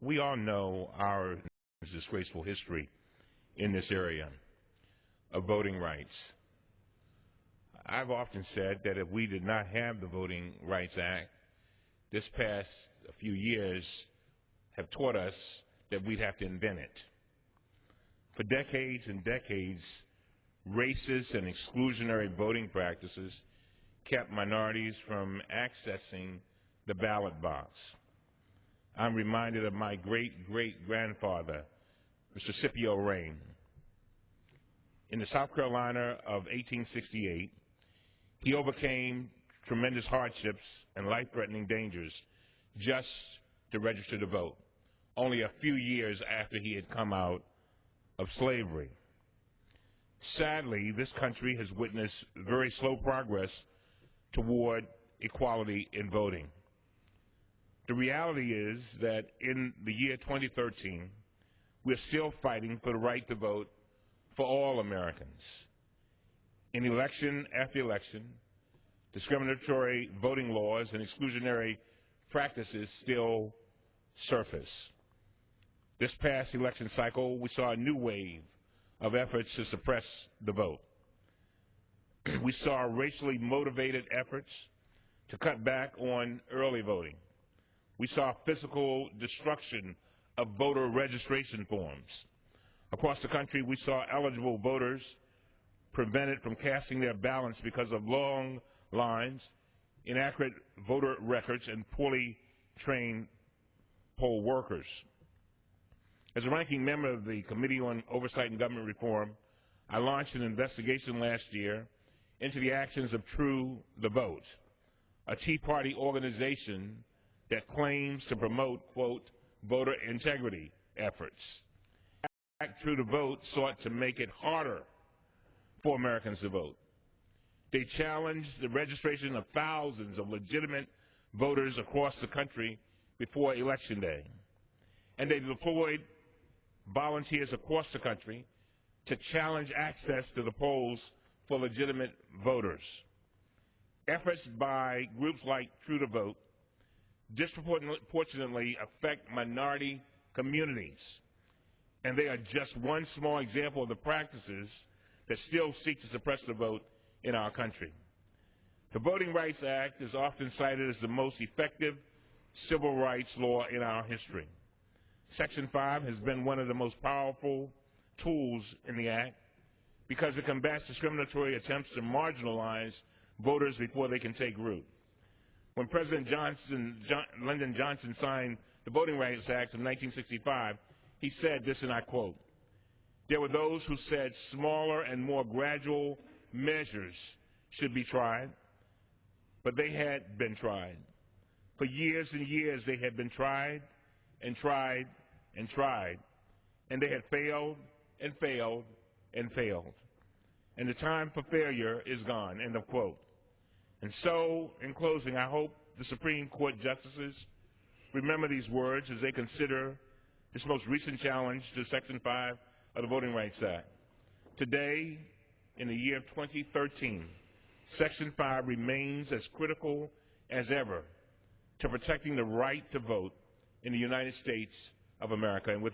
We all know our disgraceful history in this area of voting rights. I've often said that if we did not have the Voting Rights Act, this past few years have taught us that we'd have to invent it. For decades and decades, racist and exclusionary voting practices kept minorities from accessing the ballot box. I'm reminded of my great-great-grandfather, Mr. Scipio Rain. In the South Carolina of 1868, he overcame tremendous hardships and life-threatening dangers just to register to vote, only a few years after he had come out of slavery. Sadly, this country has witnessed very slow progress toward equality in voting. The reality is that in the year 2013, we're still fighting for the right to vote for all Americans. In election after election, discriminatory voting laws and exclusionary practices still surface. This past election cycle, we saw a new wave of efforts to suppress the vote. We saw racially motivated efforts to cut back on early voting. We saw physical destruction of voter registration forms. Across the country, we saw eligible voters prevented from casting their ballots because of long lines, inaccurate voter records, and poorly trained poll workers. As a ranking member of the Committee on Oversight and Government Reform, I launched an investigation last year into the actions of True the Vote, a Tea Party organization that claims to promote, quote, voter integrity efforts. True the Vote sought to make it harder for Americans to vote. They challenged the registration of thousands of legitimate voters across the country before Election Day. And they deployed volunteers across the country to challenge access to the polls for legitimate voters. Efforts by groups like True the Vote disproportionately affect minority communities, and they are just one small example of the practices that still seek to suppress the vote in our country. The Voting Rights Act is often cited as the most effective civil rights law in our history. Section 5 has been one of the most powerful tools in the Act because it combats discriminatory attempts to marginalize voters before they can take root. When President Lyndon Johnson signed the Voting Rights Act of 1965, he said this, and I quote, "There were those who said smaller and more gradual measures should be tried, but they had been tried. For years and years they had been tried and tried and tried, and they had failed and failed and failed. And the time for failure is gone," end of quote. And so, in closing, I hope the Supreme Court justices remember these words as they consider this most recent challenge to Section 5 of the Voting Rights Act. Today, in the year 2013, Section 5 remains as critical as ever to protecting the right to vote in the United States of America. And with that,